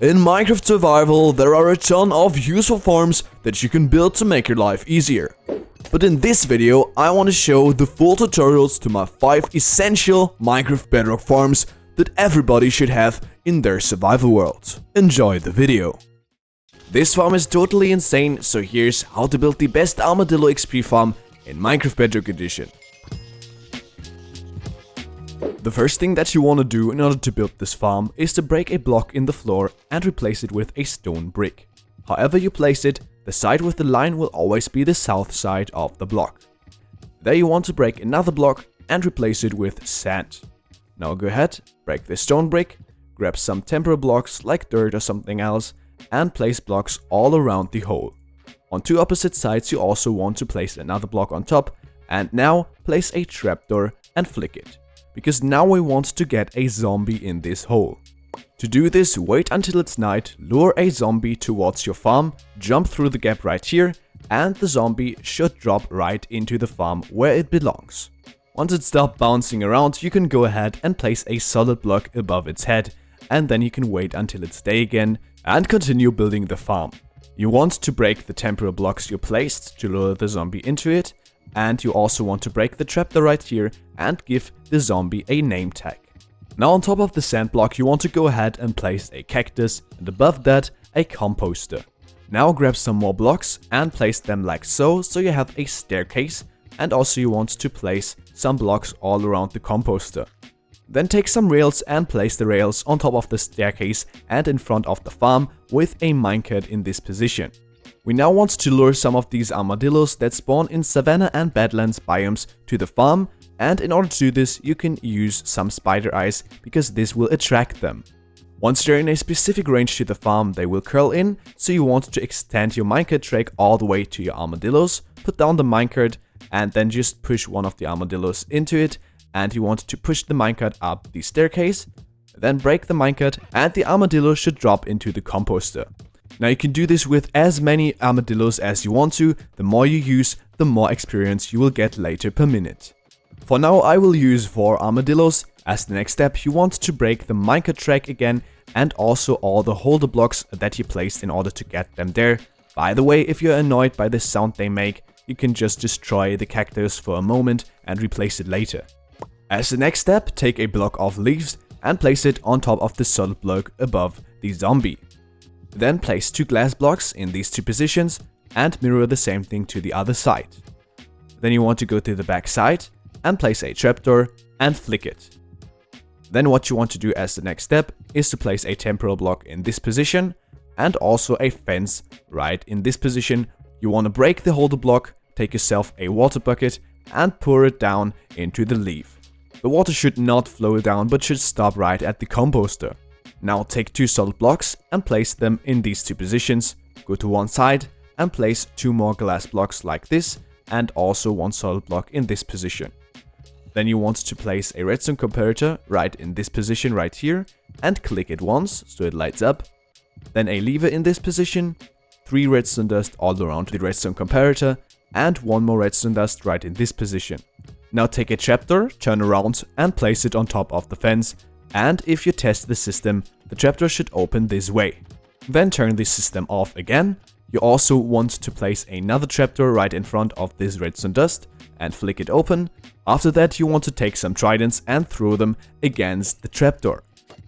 In Minecraft Survival, there are a ton of useful farms that you can build to make your life easier. But in this video, I want to show the full tutorials to my 5 essential Minecraft Bedrock farms that everybody should have in their survival world. Enjoy the video. This farm is totally insane, so here's how to build the best Armadillo XP farm in Minecraft Bedrock Edition. The first thing that you want to do in order to build this farm is to break a block in the floor and replace it with a stone brick. However you place it, the side with the line will always be the south side of the block. There you want to break another block and replace it with sand. Now go ahead, break the stone brick, grab some temporary blocks like dirt or something else, and place blocks all around the hole. On two opposite sides you also want to place another block on top, and now place a trapdoor and flick it. Because now we want to get a zombie in this hole. To do this, wait until it's night, lure a zombie towards your farm, jump through the gap right here, and the zombie should drop right into the farm where it belongs. Once it stops bouncing around, you can go ahead and place a solid block above its head, and then you can wait until it's day again and continue building the farm. You want to break the temporary blocks you placed to lure the zombie into it, and you also want to break the trapdoor right here and give the zombie a name tag. Now on top of the sand block you want to go ahead and place a cactus, and above that a composter. Now grab some more blocks and place them like so you have a staircase, and also you want to place some blocks all around the composter. Then take some rails and place the rails on top of the staircase and in front of the farm with a minecart in this position. We now want to lure some of these armadillos that spawn in savanna and badlands biomes to the farm, and in order to do this you can use some spider eyes because this will attract them. Once they're in a specific range to the farm they will curl in, so you want to extend your minecart track all the way to your armadillos, put down the minecart and then just push one of the armadillos into it, and you want to push the minecart up the staircase, then break the minecart and the armadillo should drop into the composter. Now you can do this with as many armadillos as you want to. The more you use, the more experience you will get later per minute. For now I will use 4 armadillos. As the next step you want to break the minecart track again and also all the holder blocks that you placed in order to get them there. By the way, if you're annoyed by the sound they make, you can just destroy the cactus for a moment and replace it later. As the next step, take a block of leaves and place it on top of the solid block above the zombie. Then place 2 glass blocks in these 2 positions and mirror the same thing to the other side. Then you want to go to the back side and place a trapdoor and flick it. Then what you want to do as the next step is to place a temporal block in this position and also a fence right in this position. You want to break the holder block, take yourself a water bucket and pour it down into the leaf. The water should not flow down but should stop right at the composter. Now take 2 solid blocks and place them in these 2 positions, go to one side and place 2 more glass blocks like this and also 1 solid block in this position. Then you want to place a redstone comparator right in this position right here and click it once so it lights up. Then a lever in this position, 3 redstone dust all around the redstone comparator and 1 more redstone dust right in this position. Now take a trapdoor, turn around and place it on top of the fence. And if you test the system, the trapdoor should open this way. Then turn the system off again. You also want to place another trapdoor right in front of this redstone dust and flick it open. After that you want to take some tridents and throw them against the trapdoor.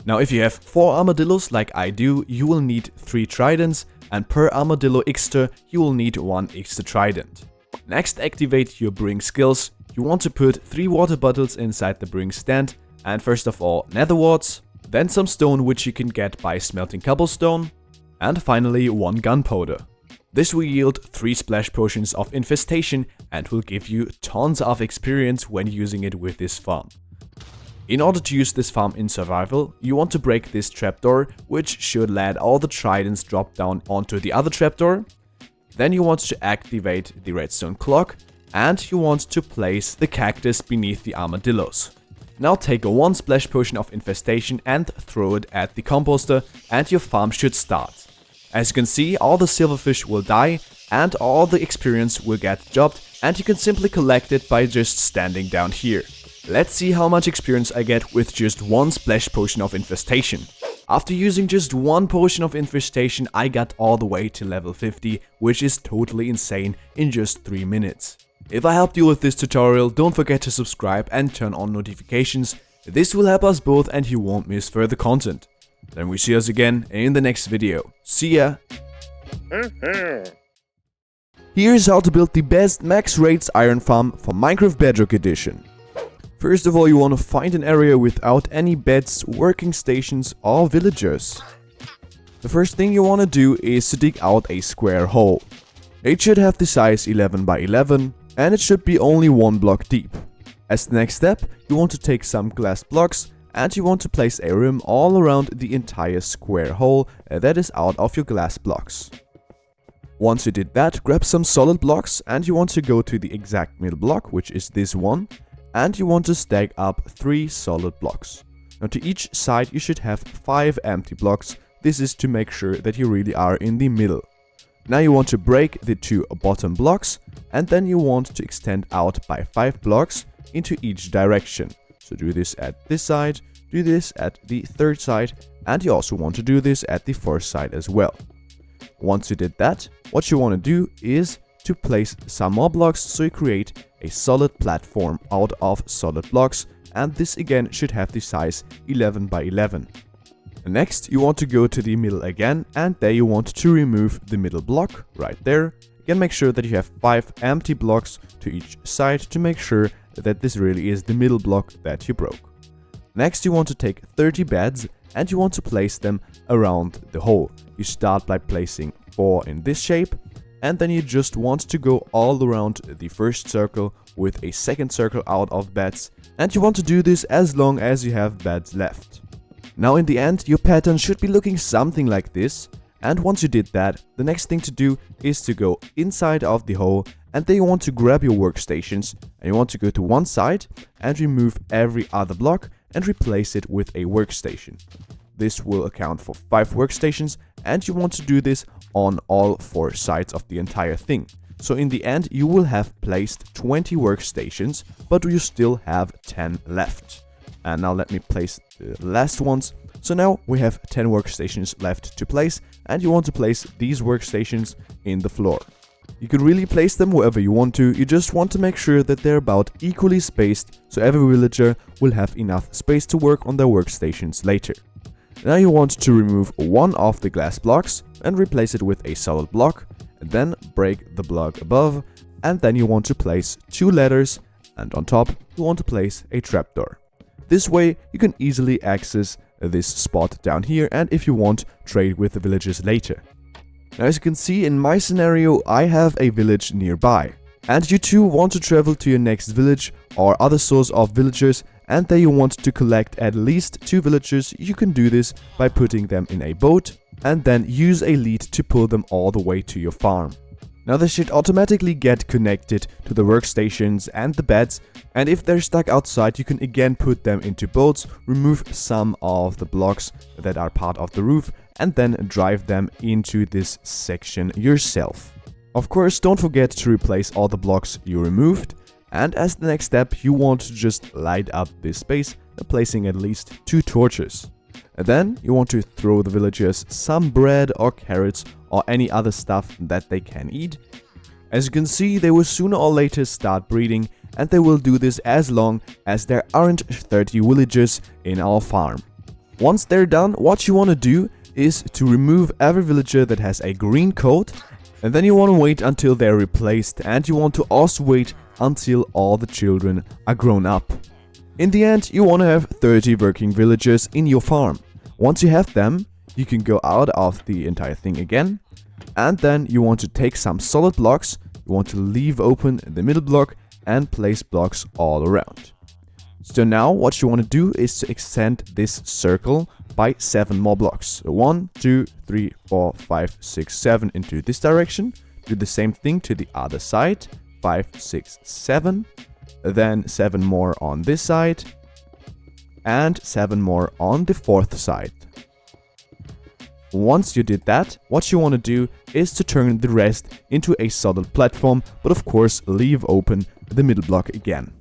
Now if you have 4 armadillos like I do, you will need 3 tridents, and per armadillo extra you will need 1 extra trident. Next, activate your brewing skills. You want to put 3 water bottles inside the brewing stand. And first of all, nether warts, then some stone which you can get by smelting cobblestone, and finally 1 gunpowder. This will yield 3 splash potions of infestation and will give you tons of experience when using it with this farm. In order to use this farm in survival, you want to break this trapdoor, which should let all the tridents drop down onto the other trapdoor. Then you want to activate the redstone clock and you want to place the cactus beneath the armadillos. Now take a 1 splash potion of infestation and throw it at the composter and your farm should start. As you can see, all the silverfish will die and all the experience will get dropped, and you can simply collect it by just standing down here. Let's see how much experience I get with just 1 splash potion of infestation. After using just one potion of infestation, I got all the way to level 50, which is totally insane in just 3 minutes. If I helped you with this tutorial, don't forget to subscribe and turn on notifications. This will help us both and you won't miss further content. Then we see us again in the next video. See ya! Here's how to build the best max rates iron farm for Minecraft Bedrock Edition. First of all, you want to find an area without any beds, working stations or villagers. The first thing you want to do is to dig out a square hole. It should have the size 11 by 11 and it should be only 1 block deep. As the next step, you want to take some glass blocks and you want to place a rim all around the entire square hole that is out of your glass blocks. Once you did that, grab some solid blocks and you want to go to the exact middle block, which is this one. And you want to stack up 3 solid blocks. Now to each side you should have 5 empty blocks. This is to make sure that you really are in the middle. Now you want to break the 2 bottom blocks and then you want to extend out by 5 blocks into each direction. So do this at this side, do this at the third side, and you also want to do this at the fourth side as well. Once you did that, what you want to do is to place some more blocks so you create a solid platform out of solid blocks, and this again should have the size 11 by 11. Next you want to go to the middle again and there you want to remove the middle block right there. Again, make sure that you have 5 empty blocks to each side to make sure that this really is the middle block that you broke. Next you want to take 30 beds and you want to place them around the hole. You start by placing 4 in this shape. And then you just want to go all around the first circle with a second circle out of beds. And you want to do this as long as you have beds left. Now in the end, your pattern should be looking something like this. And once you did that, the next thing to do is to go inside of the hole. And then you want to grab your workstations. And you want to go to one side and remove every other block and replace it with a workstation. This will account for 5 workstations and you want to do this on all 4 sides of the entire thing. So in the end you will have placed 20 workstations, but you still have 10 left. And now let me place the last ones. So now we have 10 workstations left to place and you want to place these workstations in the floor. You can really place them wherever you want to, you just want to make sure that they're about equally spaced so every villager will have enough space to work on their workstations later. Now you want to remove one of the glass blocks and replace it with a solid block, and then break the block above, and then you want to place 2 ladders, and on top you want to place a trapdoor. This way you can easily access this spot down here and if you want, trade with the villagers later. Now as you can see in my scenario I have a village nearby, and you too want to travel to your next village or other source of villagers, and there you want to collect at least 2 villagers. You can do this by putting them in a boat and then use a lead to pull them all the way to your farm. Now they should automatically get connected to the workstations and the beds, and if they're stuck outside you can again put them into boats, remove some of the blocks that are part of the roof and then drive them into this section yourself. Of course, don't forget to replace all the blocks you removed. And as the next step, you want to just light up this space by placing at least 2 torches. And then you want to throw the villagers some bread or carrots or any other stuff that they can eat. As you can see, they will sooner or later start breeding, and they will do this as long as there aren't 30 villagers in our farm. Once they're done, what you want to do is to remove every villager that has a green coat, and then you want to wait until they're replaced, and you want to also wait until all the children are grown up. In the end, you want to have 30 working villagers in your farm. Once you have them, you can go out of the entire thing again, and then you want to take some solid blocks, you want to leave open the middle block and place blocks all around. So now what you want to do is to extend this circle by 7 more blocks. So 1, 2, 3, 4, 5, 6, 7 into this direction. Do the same thing to the other side. 5, 6, 7. Then 7 more on this side. And 7 more on the 4th side. Once you did that, what you want to do is to turn the rest into a solid platform, but of course leave open the middle block again.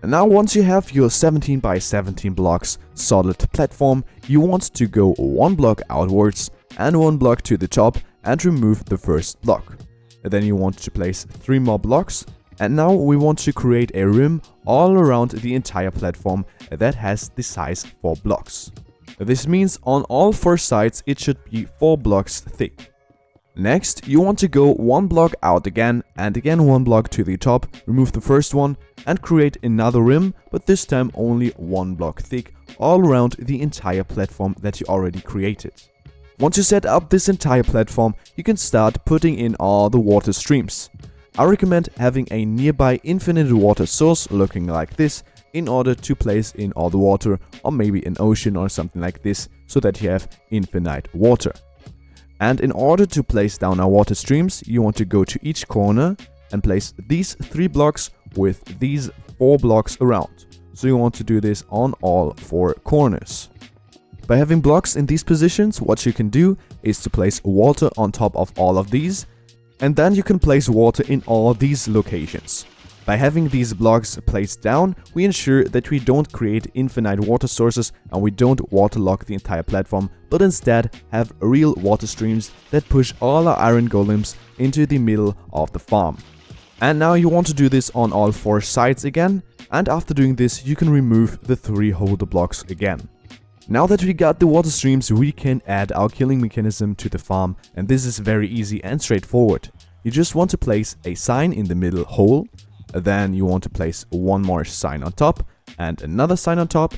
And now once you have your 17 by 17 blocks solid platform, you want to go 1 block outwards and 1 block to the top and remove the first block. And then you want to place 3 more blocks, and now we want to create a rim all around the entire platform that has the size 4 blocks. This means on all 4 sides it should be 4 blocks thick. Next, you want to go 1 block out again and again 1 block to the top, remove the first one and create another rim, but this time only 1 block thick all around the entire platform that you already created. Once you set up this entire platform, you can start putting in all the water streams. I recommend having a nearby infinite water source looking like this in order to place in all the water, or maybe an ocean or something like this, so that you have infinite water. And in order to place down our water streams, you want to go to each corner and place these 3 blocks with these 4 blocks around. So you want to do this on all 4 corners. By having blocks in these positions, what you can do is to place water on top of all of these, and then you can place water in all these locations. By having these blocks placed down, we ensure that we don't create infinite water sources and we don't waterlog the entire platform, but instead have real water streams that push all our iron golems into the middle of the farm. And now you want to do this on all 4 sides again, and after doing this you can remove the 3 holder blocks again. Now that we got the water streams, we can add our killing mechanism to the farm, and this is very easy and straightforward. You just want to place a sign in the middle hole. Then you want to place 1 more sign on top and another sign on top.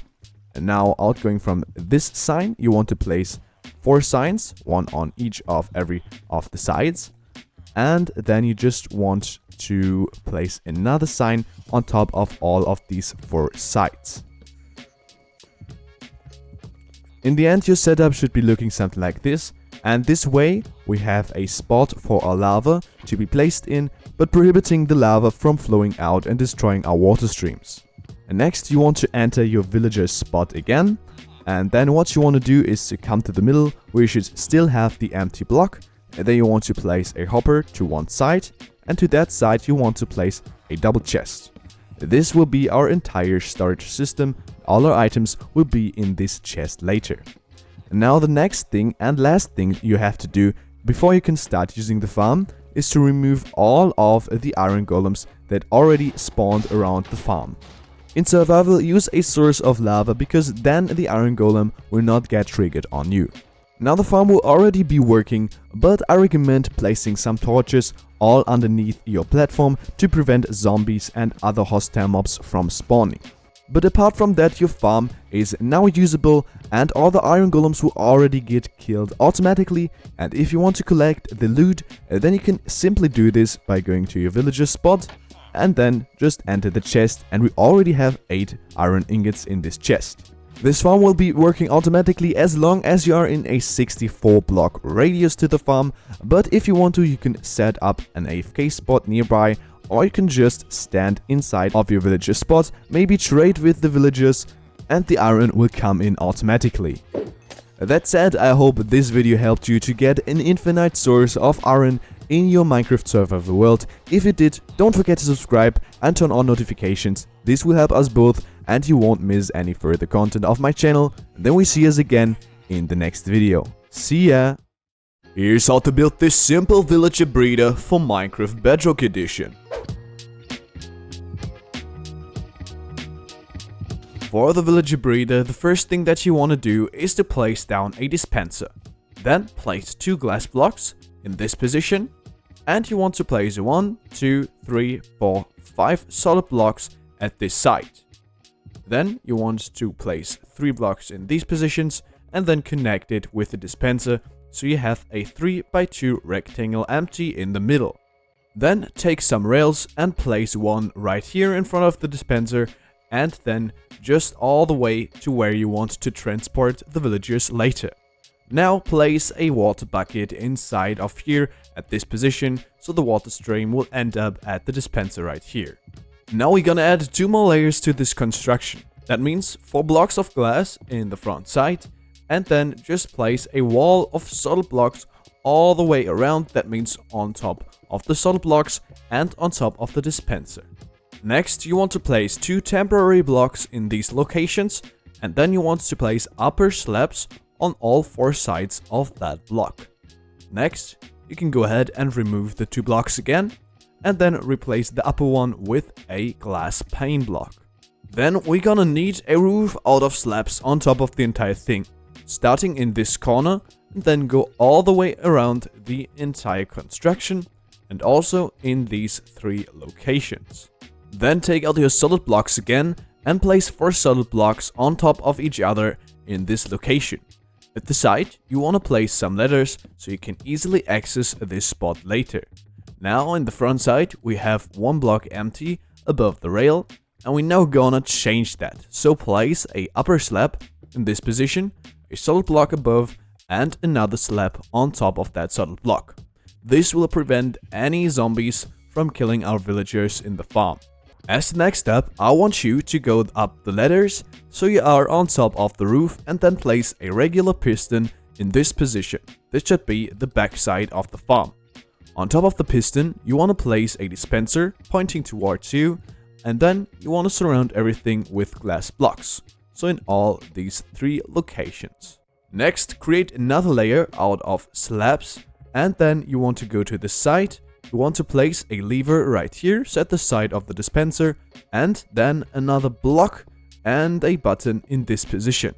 And now outgoing from this sign, you want to place 4 signs, 1 on each of every of the sides. And then you just want to place another sign on top of all of these 4 sides. In the end, your setup should be looking something like this. And this way, we have a spot for our lava to be placed in, but prohibiting the lava from flowing out and destroying our water streams. And next, you want to enter your villager's spot again. And then what you want to do is to come to the middle, where you should still have the empty block. And then you want to place a hopper to one side, and to that side you want to place a double chest. This will be our entire storage system. All our items will be in this chest later. Now the next thing and last thing you have to do before you can start using the farm is to remove all of the iron golems that already spawned around the farm. In survival, use a source of lava because then the iron golem will not get triggered on you. Now the farm will already be working, but I recommend placing some torches all underneath your platform to prevent zombies and other hostile mobs from spawning. But apart from that, your farm is now usable and all the iron golems will already get killed automatically. And if you want to collect the loot, then you can simply do this by going to your villager spot and then just enter the chest, and we already have 8 iron ingots in this chest. This farm will be working automatically as long as you are in a 64 block radius to the farm, but if you want to, you can set up an AFK spot nearby, or you can just stand inside of your villager spot, maybe trade with the villagers, and the iron will come in automatically. That said, I hope this video helped you to get an infinite source of iron in your Minecraft survival world. If it did, don't forget to subscribe and turn on notifications. This will help us both and you won't miss any further content of my channel. Then we see us again in the next video. See ya! Here's how to build this simple villager breeder for Minecraft Bedrock Edition. For the villager breeder, the first thing that you want to do is to place down a dispenser. Then place 2 glass blocks in this position, and you want to place 1, 2, 3, 4, 5 solid blocks at this side. Then you want to place 3 blocks in these positions and then connect it with the dispenser, so you have a 3x2 rectangle empty in the middle. Then take some rails and place 1 right here in front of the dispenser, and then just all the way to where you want to transport the villagers later. Now place a water bucket inside of here at this position, so the water stream will end up at the dispenser right here. Now we're gonna add 2 more layers to this construction. That means 4 blocks of glass in the front side, and then just place a wall of solid blocks all the way around. That means on top of the solid blocks and on top of the dispenser. Next, you want to place 2 temporary blocks in these locations, and then you want to place upper slabs on all 4 sides of that block. Next, you can go ahead and remove the 2 blocks again, and then replace the upper one with a glass pane block. Then we're gonna need a roof out of slabs on top of the entire thing, starting in this corner, and then go all the way around the entire construction, and also in these 3 locations. Then take out your solid blocks again, and place 4 solid blocks on top of each other in this location. At the side, you want to place some ladders so you can easily access this spot later. Now in the front side, we have 1 block empty above the rail, and we're now gonna change that. So place a upper slab in this position, a solid block above, and another slab on top of that solid block. This will prevent any zombies from killing our villagers in the farm. As the next step, I want you to go up the ladders so you are on top of the roof, and then place a regular piston in this position. This should be the back side of the farm. On top of the piston, you want to place a dispenser pointing towards you, and then you want to surround everything with glass blocks, so in all these 3 locations. Next, create another layer out of slabs, and then you want to go to the side. You want to place a lever right here, so at the side of the dispenser, and then another block and a button in this position.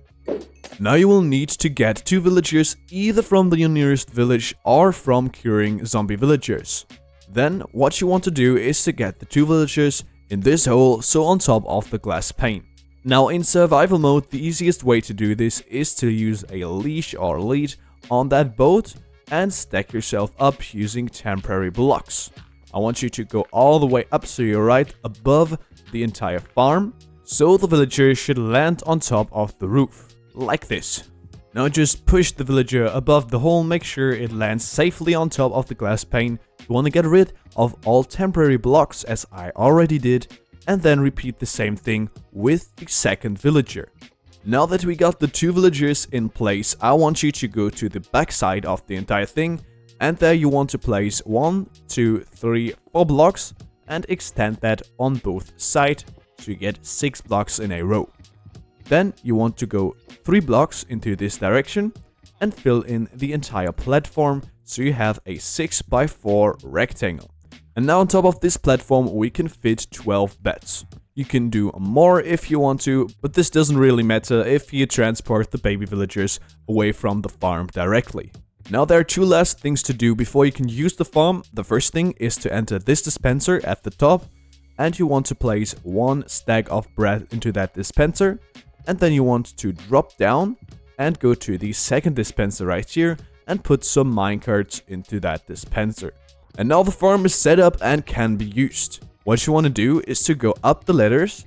Now you will need to get 2 villagers either from your nearest village or from curing zombie villagers. Then what you want to do is to get the 2 villagers in this hole, so on top of the glass pane. Now in survival mode, the easiest way to do this is to use a leash or lead on that boat and stack yourself up using temporary blocks. I want you to go all the way up so you're right above the entire farm, so the villager should land on top of the roof, like this. Now just push the villager above the hole, make sure it lands safely on top of the glass pane. You want to get rid of all temporary blocks as I already did, and then repeat the same thing with the second villager. Now that we got the 2 villagers in place, I want you to go to the back side of the entire thing, and there you want to place 1, 2, 3, 4 blocks and extend that on both sides so you get 6 blocks in a row. Then you want to go 3 blocks into this direction and fill in the entire platform so you have a 6x4 rectangle. And now on top of this platform we can fit 12 beds. You can do more if you want to, but this doesn't really matter if you transport the baby villagers away from the farm directly. Now there are 2 last things to do before you can use the farm. The first thing is to enter this dispenser at the top, and you want to place 1 stack of bread into that dispenser, and then you want to drop down and go to the second dispenser right here and put some minecarts into that dispenser. And now the farm is set up and can be used. What you want to do is to go up the ladders,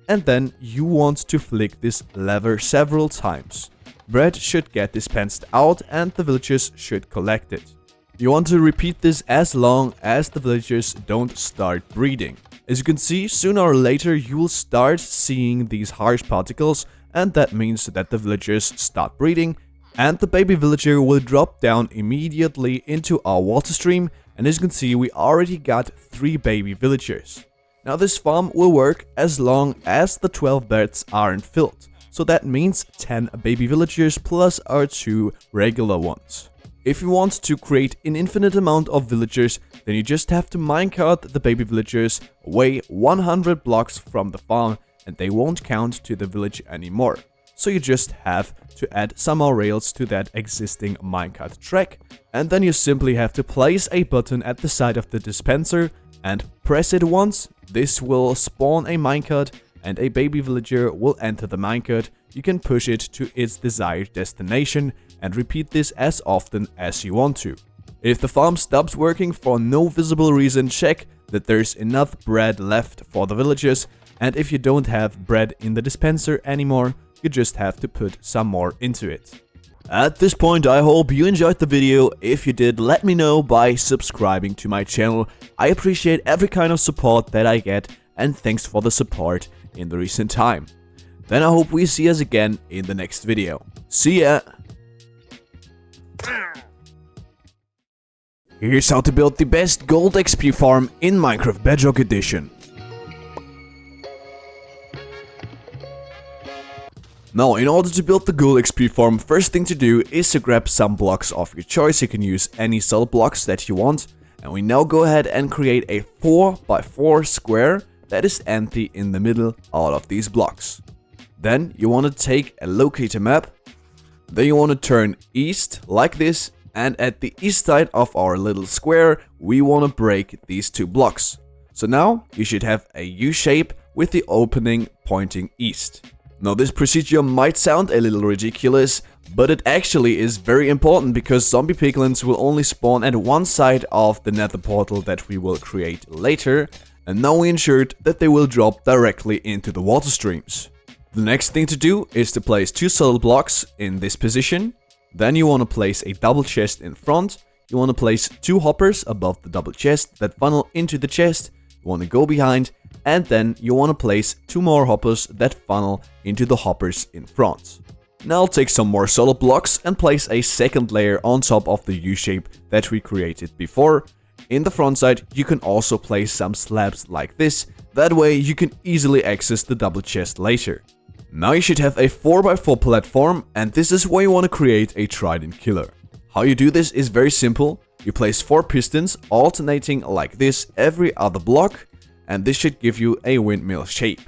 and then you want to flick this lever several times. Bread should get dispensed out and the villagers should collect it. You want to repeat this as long as the villagers don't start breeding. As you can see, sooner or later you will start seeing these harsh particles, and that means that the villagers start breeding, and the baby villager will drop down immediately into our water stream. And as you can see, we already got 3 baby villagers. Now this farm will work as long as the 12 beds aren't filled. So that means 10 baby villagers plus our 2 regular ones. If you want to create an infinite amount of villagers, then you just have to minecart the baby villagers away 100 blocks from the farm, and they won't count to the village anymore. So you just have to add some more rails to that existing minecart track, and then you simply have to place a button at the side of the dispenser and press it once. This will spawn a minecart and a baby villager will enter the minecart. You can push it to its desired destination and repeat this as often as you want to. If the farm stops working for no visible reason, check that there's enough bread left for the villagers, and if you don't have bread in the dispenser anymore, you just have to put some more into it. At this point, I hope you enjoyed the video. If you did, let me know by subscribing to my channel. I appreciate every kind of support that I get, and thanks for the support in the recent time. Then I hope we see us again in the next video. See ya! Here's how to build the best gold XP farm in Minecraft Bedrock Edition. Now, in order to build the Ghoul XP farm, first thing to do is to grab some blocks of your choice. You can use any solid blocks that you want. And we now go ahead and create a 4x4 square that is empty in the middle out of these blocks. Then you want to take a locator map. Then you want to turn east like this. And at the east side of our little square, we want to break these two blocks. So now you should have a U shape with the opening pointing east. Now this procedure might sound a little ridiculous, but it actually is very important because zombie piglins will only spawn at one side of the nether portal that we will create later, and now we ensured that they will drop directly into the water streams. The next thing to do is to place two solid blocks in this position. Then you want to place a double chest in front. You want to place two hoppers above the double chest that funnel into the chest. You want to go behind, and then you want to place two more hoppers that funnel into the hoppers in front. Now take some more solid blocks and place a second layer on top of the U shape that we created before. In the front side, you can also place some slabs like this. That way you can easily access the double chest later. Now you should have a 4x4 platform, and this is where you want to create a trident killer. How you do this is very simple. You place 4 pistons alternating like this every other block, and this should give you a windmill shape.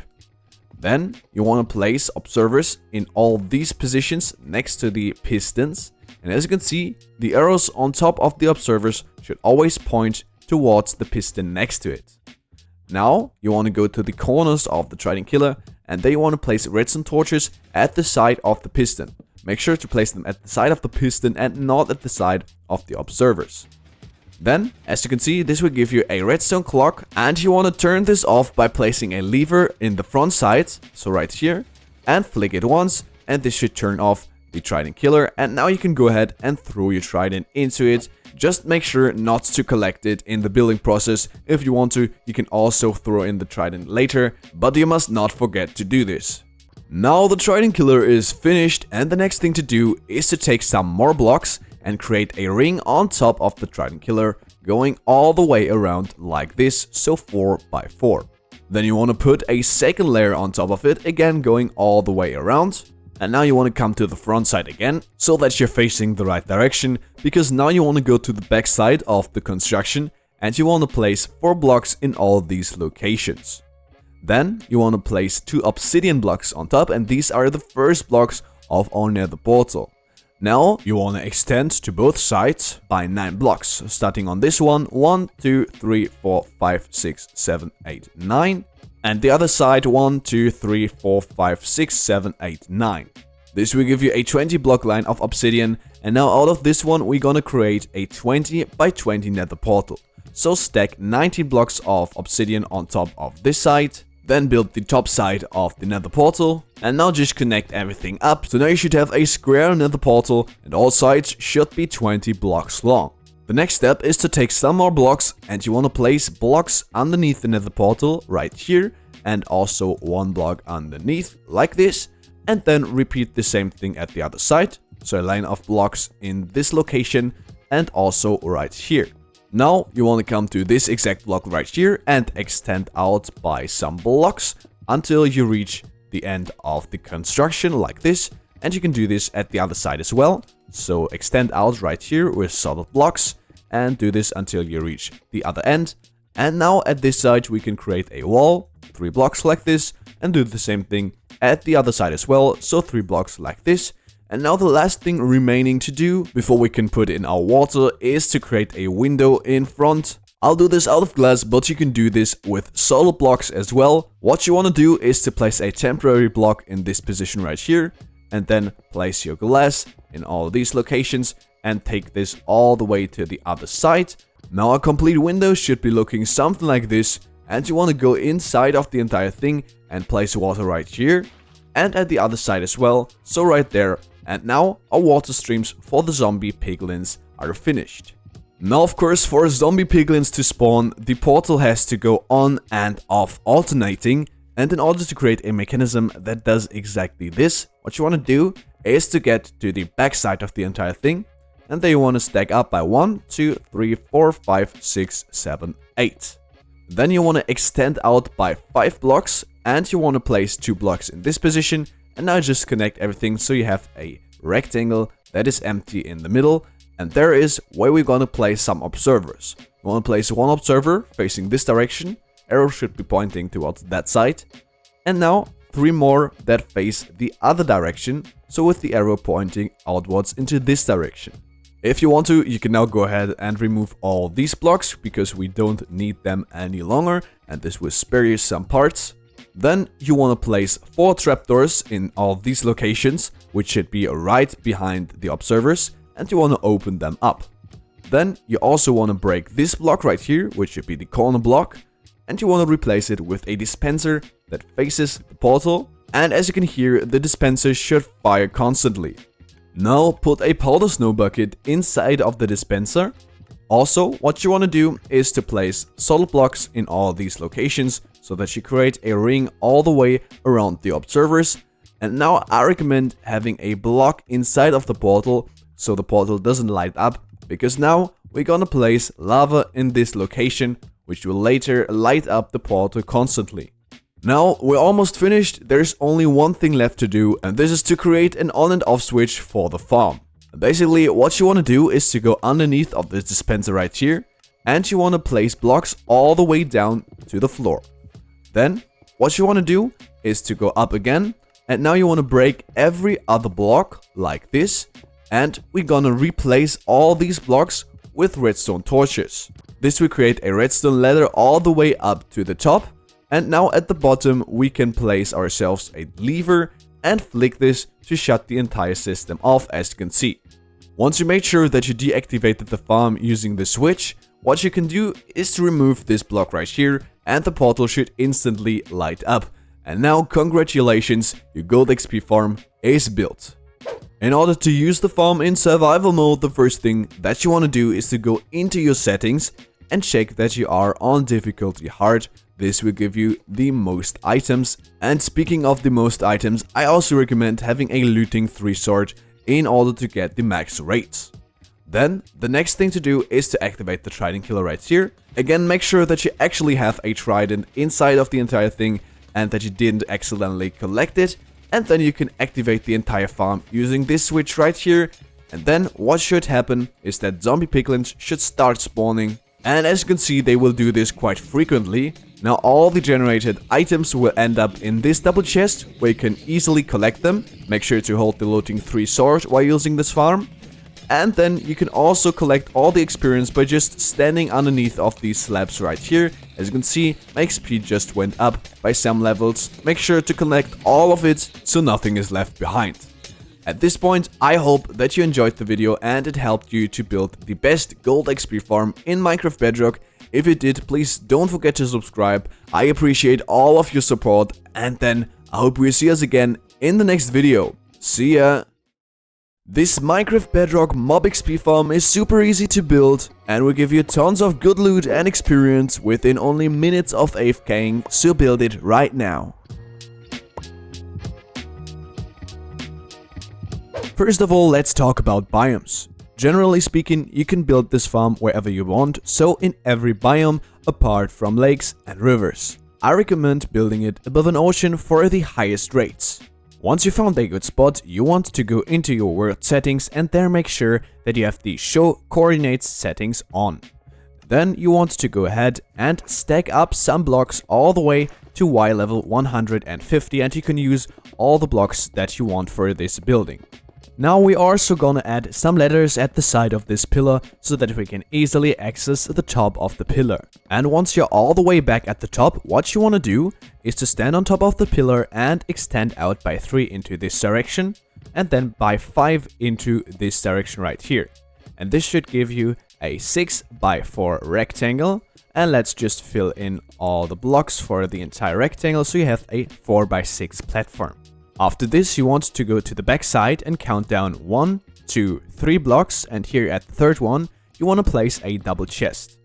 Then you want to place observers in all these positions next to the pistons, and as you can see, the arrows on top of the observers should always point towards the piston next to it. Now you want to go to the corners of the trident killer, and then you want to place redstone torches at the side of the piston. Make sure to place them at the side of the piston and not at the side of the observers. Then, as you can see, this will give you a redstone clock, and you want to turn this off by placing a lever in the front side, so right here, and flick it once, and this should turn off the trident killer. And now you can go ahead and throw your trident into it. Just make sure not to collect it in the building process. If you want to, you can also throw in the trident later, but you must not forget to do this. Now the trident killer is finished, and the next thing to do is to take some more blocks and create a ring on top of the trident killer, going all the way around like this, so 4x4. Then you want to put a second layer on top of it, again going all the way around. And now you want to come to the front side again, so that you're facing the right direction, because now you want to go to the back side of the construction, and you want to place 4 blocks in all these locations. Then you want to place 2 obsidian blocks on top, and these are the first blocks of our nether portal. Now you want to extend to both sides by 9 blocks, starting on this one, 1, 2, 3, 4, 5, 6, 7, 8, 9. And the other side, 1, 2, 3, 4, 5, 6, 7, 8, 9. This will give you a 20 block line of obsidian, and now out of this one we're gonna create a 20 by 20 nether portal. So stack 19 blocks of obsidian on top of this side, then build the top side of the nether portal, and now just connect everything up. So now you should have a square nether portal, and all sides should be 20 blocks long. The next step is to take some more blocks, and you want to place blocks underneath the nether portal right here, and also 1 block underneath like this, and then repeat the same thing at the other side. So a line of blocks in this location and also right here. Now you want to come to this exact block right here and extend out by some blocks until you reach the end of the construction like this, and you can do this at the other side as well. So extend out right here with solid blocks and do this until you reach the other end. And now at this side we can create a wall, 3 blocks like this, and do the same thing at the other side as well, so 3 blocks like this. And now the last thing remaining to do before we can put in our water is to create a window in front. I'll do this out of glass, but you can do this with solid blocks as well. What you want to do is to place a temporary block in this position right here, and then place your glass in all these locations and take this all the way to the other side. Now a complete window should be looking something like this, and you want to go inside of the entire thing and place water right here and at the other side as well, so right there. And now our water streams for the zombie piglins are finished. Now of course, for zombie piglins to spawn, the portal has to go on and off alternating, and in order to create a mechanism that does exactly this, what you want to do is to get to the back side of the entire thing, and then you want to stack up by 1, 2, 3, 4, 5, 6, 7, 8. Then you want to extend out by 5 blocks, and you want to place 2 blocks in this position And now just connect everything so you have a rectangle that is empty in the middle. And there is where we're gonna place some observers. We wanna place one observer facing this direction. Arrow should be pointing towards that side. And now 3 more that face the other direction, so with the arrow pointing outwards into this direction. If you want to, you can now go ahead and remove all these blocks because we don't need them any longer, and this will spare you some parts. Then you want to place 4 trapdoors in all these locations, which should be right behind the observers, and you want to open them up. Then you also want to break this block right here, which should be the corner block, and you want to replace it with a dispenser that faces the portal. And as you can hear, the dispenser should fire constantly. Now put a powder snow bucket inside of the dispenser. Also, what you want to do is to place solid blocks in all these locations so that you create a ring all the way around the observers. And now I recommend having a block inside of the portal so the portal doesn't light up, because now we're gonna place lava in this location, which will later light up the portal constantly. Now we're almost finished. There's only one thing left to do, and this is to create an on and off switch for the farm. Basically, what you want to do is to go underneath of this dispenser right here, and you want to place blocks all the way down to the floor. Then what you want to do is to go up again, and now you want to break every other block like this, and we're gonna replace all these blocks with redstone torches. This will create a redstone ladder all the way up to the top. And now at the bottom we can place ourselves a lever and flick this to shut the entire system off, as you can see. Once you made sure that you deactivated the farm using the switch, what you can do is to remove this block right here, and the portal should instantly light up. And now congratulations, your gold XP farm is built. In order to use the farm in survival mode, the first thing that you want to do is to go into your settings and check that you are on difficulty hard. This will give you the most items. And speaking of the most items, I also recommend having a looting 3 sword in order to get the max rates. Then the next thing to do is to activate the trident killer right here. Again, make sure that you actually have a trident inside of the entire thing and that you didn't accidentally collect it. And then you can activate the entire farm using this switch right here. And then what should happen is that zombie piglins should start spawning. And as you can see, they will do this quite frequently. Now all the generated items will end up in this double chest where you can easily collect them. Make sure to hold the looting 3 sword while using this farm. And then you can also collect all the experience by just standing underneath of these slabs right here. As you can see, my XP just went up by some levels. Make sure to collect all of it so nothing is left behind. At this point, I hope that you enjoyed the video and it helped you to build the best gold XP farm in Minecraft Bedrock. If it did, please don't forget to subscribe. I appreciate all of your support, and then I hope we'll see us again in the next video. See ya! This Minecraft Bedrock mob XP farm is super easy to build and will give you tons of good loot and experience within only minutes of AFKing, so build it right now. First of all, let's talk about biomes. Generally speaking, you can build this farm wherever you want, so in every biome apart from lakes and rivers. I recommend building it above an ocean for the highest rates. Once you found a good spot, you want to go into your world settings and there make sure that you have the show coordinates settings on. Then you want to go ahead and stack up some blocks all the way to Y level 150, and you can use all the blocks that you want for this building. Now we are also gonna add some ladders at the side of this pillar so that we can easily access the top of the pillar. And once you're all the way back at the top, what you wanna do is to stand on top of the pillar and extend out by 3 into this direction, and then by 5 into this direction right here. And this should give you a 6x4 rectangle. And let's just fill in all the blocks for the entire rectangle so you have a 4x6 platform. After this, you want to go to the back side and count down 1, 2, 3 blocks, and here at the third one, you want to place a double chest.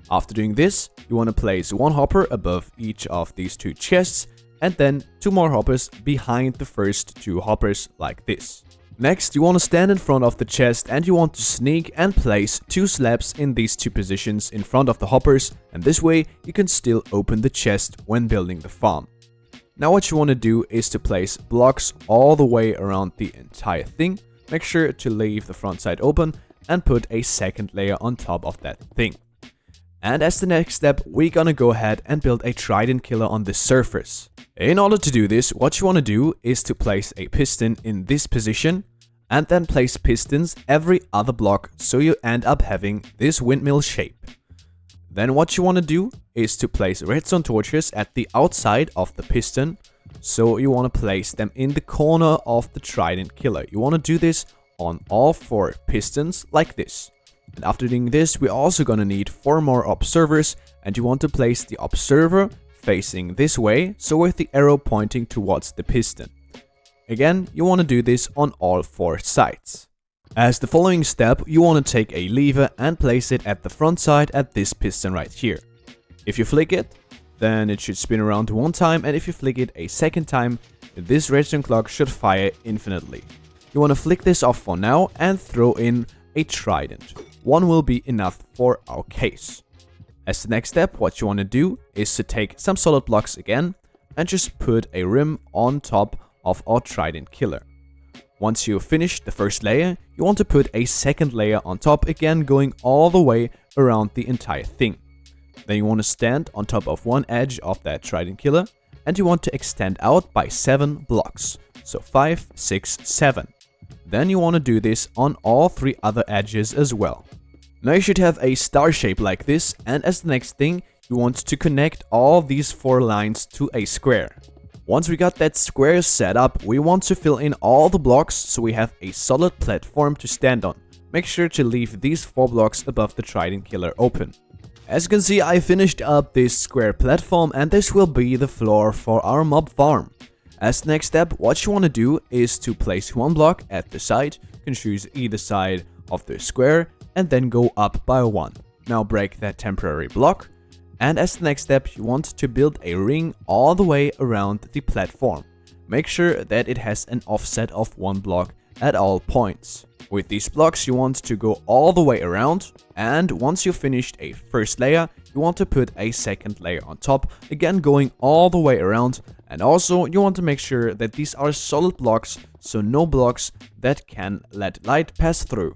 After doing this, you want to place 1 hopper above each of these 2 chests, and then 2 more hoppers behind the first 2 hoppers like this. Next, you want to stand in front of the chest and you want to sneak and place 2 slabs in these 2 positions in front of the hoppers, and this way you can still open the chest when building the farm. Now what you want to do is to place blocks all the way around the entire thing. Make sure to leave the front side open and put a second layer on top of that thing. And as the next step, we're gonna go ahead and build a trident killer on this surface. In order to do this, what you want to do is to place a piston in this position and then place pistons every other block so you end up having this windmill shape. Then what you want to do is to place redstone torches at the outside of the piston. So you want to place them in the corner of the trident killer. You want to do this on all 4 pistons like this. And after doing this, we're also going to need 4 more observers, and you want to place the observer facing this way, so with the arrow pointing towards the piston. Again, you want to do this on all 4 sides. As the following step, you want to take a lever and place it at the front side at this piston right here. If you flick it, then it should spin around 1 time, and if you flick it a second time, this redstone clock should fire infinitely. You want to flick this off for now and throw in a trident. 1 will be enough for our case. As the next step, what you want to do is to take some solid blocks again and just put a rim on top of our trident killer. Once you finish the first layer, you want to put a second layer on top, again going all the way around the entire thing. Then you want to stand on top of one edge of that trident killer, and you want to extend out by 7 blocks. So 5, 6, 7. Then you want to do this on all 3 other edges as well. Now you should have a star shape like this, and as the next thing, you want to connect all these 4 lines to a square. Once we got that square set up, we want to fill in all the blocks so we have a solid platform to stand on. Make sure to leave these 4 blocks above the trident killer open. As you can see, I finished up this square platform, and this will be the floor for our mob farm. As the next step, what you want to do is to place 1 block at the side. You can choose either side of the square and then go up by 1. Now break that temporary block. And as the next step, you want to build a ring all the way around the platform. Make sure that it has an offset of 1 block at all points. With these blocks, you want to go all the way around, and once you've finished a first layer, you want to put a second layer on top, again going all the way around, and also you want to make sure that these are solid blocks, so no blocks that can let light pass through.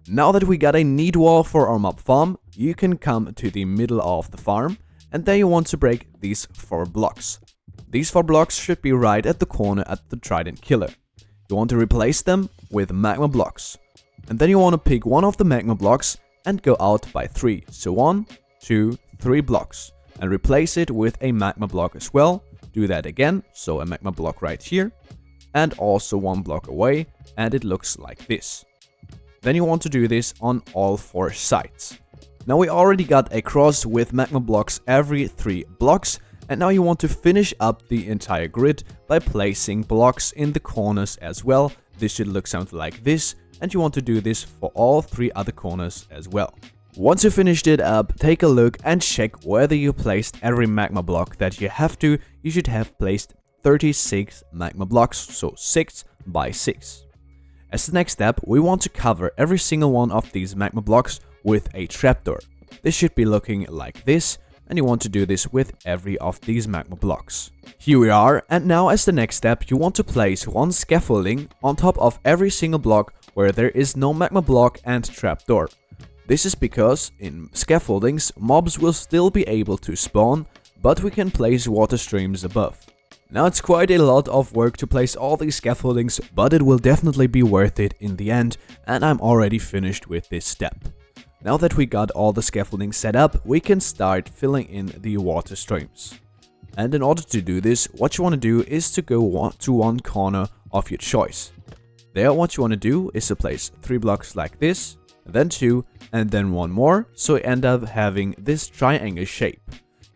Now that we got a neat wall for our mob farm, you can come to the middle of the farm, and then you want to break these 4 blocks. These 4 blocks should be right at the corner at the trident killer. You want to replace them with magma blocks. And then you want to pick one of the magma blocks and go out by 3. So 1, 2, 3 blocks. And replace it with a magma block as well. Do that again, so a magma block right here. And also 1 block away, and it looks like this. Then you want to do this on all 4 sides. Now we already got a cross with magma blocks every 3 blocks. And now you want to finish up the entire grid by placing blocks in the corners as well. This should look something like this, and you want to do this for all 3 other corners as well. Once you finished it up, take a look and check whether you placed every magma block that you have to. You should have placed 36 magma blocks, so 6 by 6. As the next step, we want to cover every single one of these magma blocks with a trapdoor. This should be looking like this. And you want to do this with every of these magma blocks. Here we are, and now as the next step, you want to place 1 scaffolding on top of every single block where there is no magma block and trapdoor. This is because in scaffoldings, mobs will still be able to spawn, but we can place water streams above. Now it's quite a lot of work to place all these scaffoldings, but it will definitely be worth it in the end, and I'm already finished with this step. Now that we got all the scaffolding set up, we can start filling in the water streams. And in order to do this, what you want to do is to go to 1 corner of your choice. There, what you want to do is to place 3 blocks like this, then 2, and then 1 more, so you end up having this triangle shape.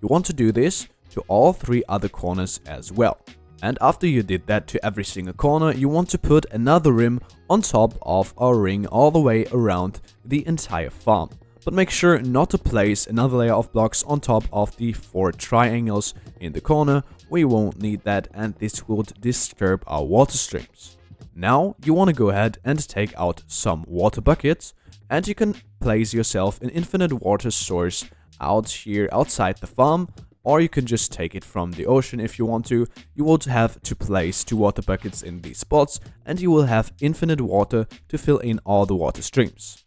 You want to do this to all 3 other corners as well. And after you did that to every single corner, you want to put another rim on top of our ring all the way around the entire farm. But make sure not to place another layer of blocks on top of the 4 triangles in the corner. We won't need that, and this would disturb our water streams. Now you want to go ahead and take out some water buckets, and you can place yourself an infinite water source out here outside the farm. or you can just take it from the ocean if you want to. You will have to place 2 water buckets in these spots, and you will have infinite water to fill in all the water streams.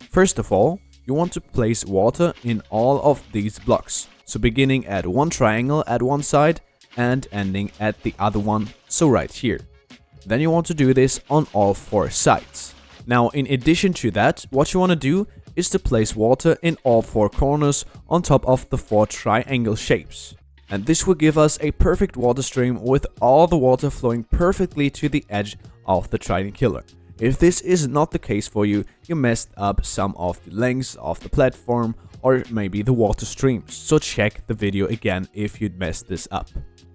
First of all, you want to place water in all of these blocks, so beginning at one triangle at one side and ending at the other one, so right here. Then you want to do this on all 4 sides. Now, in addition to that, what you want to do is to place water in all 4 corners on top of the 4 triangle shapes. And this will give us a perfect water stream with all the water flowing perfectly to the edge of the trident killer. If this is not the case for you, you messed up some of the lengths of the platform or maybe the water streams, so check the video again if you'd messed this up.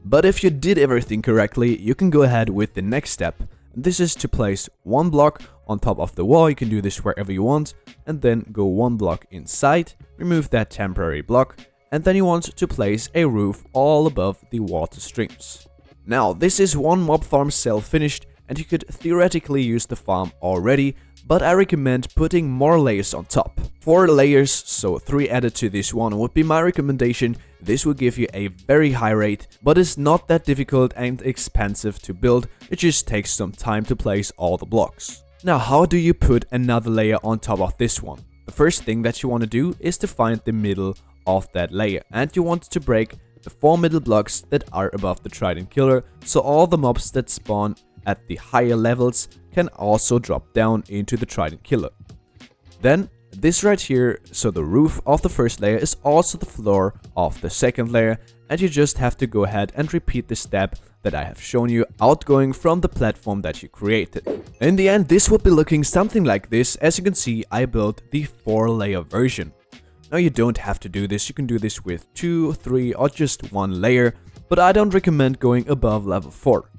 But if you did everything correctly, you can go ahead with the next step. This is to place 1 block on top of the wall. You can do this wherever you want, and then go 1 block inside, remove that temporary block, and then you want to place a roof all above the water streams. Now, this is one mob farm cell finished, and you could theoretically use the farm already, but I recommend putting more layers on top. 4 layers, so 3 added to this one would be my recommendation. This will give you a very high rate, but it's not that difficult and expensive to build. It just takes some time to place all the blocks. Now, how do you put another layer on top of this one? The first thing that you want to do is to find the middle of that layer, and you want to break the 4 middle blocks that are above the trident killer, so all the mobs that spawn at the higher levels can also drop down into the trident killer. Then this right here, so the roof of the first layer is also the floor of the second layer, and you just have to go ahead and repeat the step that I have shown you, outgoing from the platform that you created. In the end, this would be looking something like this. As you can see, I built the 4-layer version. Now, you don't have to do this. You can do this with 2, 3, or just 1 layer, but I don't recommend going above level 4.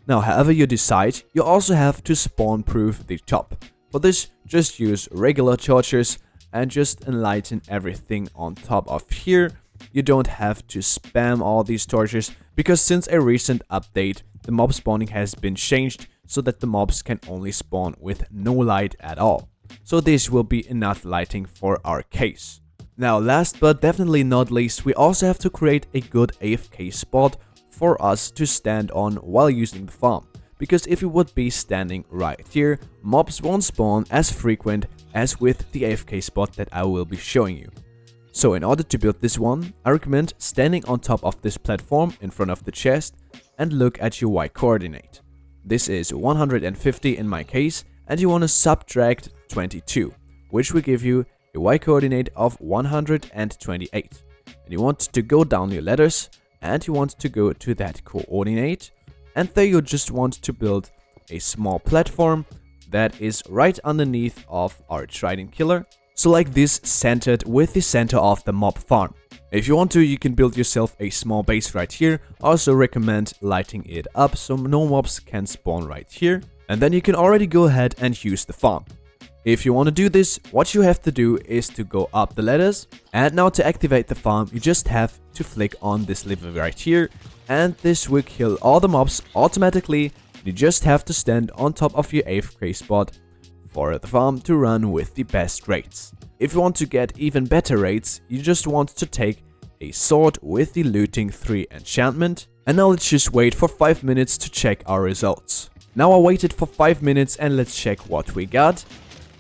Now, however you decide, you also have to spawn-proof the top. For this, just use regular torches and just enlighten everything on top of here. You don't have to spam all these torches, because since a recent update, the mob spawning has been changed so that the mobs can only spawn with no light at all. So this will be enough lighting for our case. Now, last but definitely not least, we also have to create a good AFK spot for us to stand on while using the farm. Because if you would be standing right here, mobs won't spawn as frequent as with the AFK spot that I will be showing you. So in order to build this one, I recommend standing on top of this platform in front of the chest and look at your Y coordinate. This is 150 in my case, and you want to subtract 22, which will give you a Y coordinate of 128. And you want to go down your ladders, and you want to go to that coordinate, and there you just want to build a small platform that is right underneath of our trident killer. So like this, centered with the center of the mob farm. If you want to, you can build yourself a small base right here. I also recommend lighting it up so no mobs can spawn right here. And then you can already go ahead and use the farm. If you want to do this, what you have to do is to go up the ladders. And now to activate the farm, you just have to flick on this lever right here. And this will kill all the mobs automatically. You just have to stand on top of your AFK spot for the farm to run with the best rates. If you want to get even better rates, you just want to take a sword with the looting 3 enchantment. And now let's just wait for 5 minutes to check our results. Now I waited for 5 minutes and let's check what we got.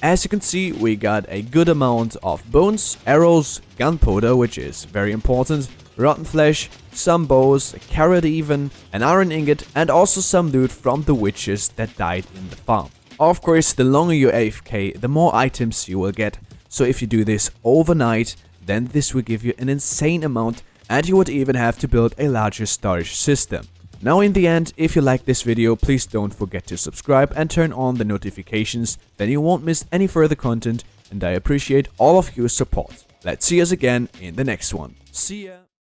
As you can see, we got a good amount of bones, arrows, gunpowder, which is very important, rotten flesh, some bows, a carrot even, an iron ingot, and also some loot from the witches that died in the farm. Of course, the longer you AFK, the more items you will get. So if you do this overnight, then this will give you an insane amount, and you would even have to build a larger storage system. Now in the end, if you like this video, please don't forget to subscribe and turn on the notifications, then you won't miss any further content, and I appreciate all of your support. Let's see us again in the next one. See ya!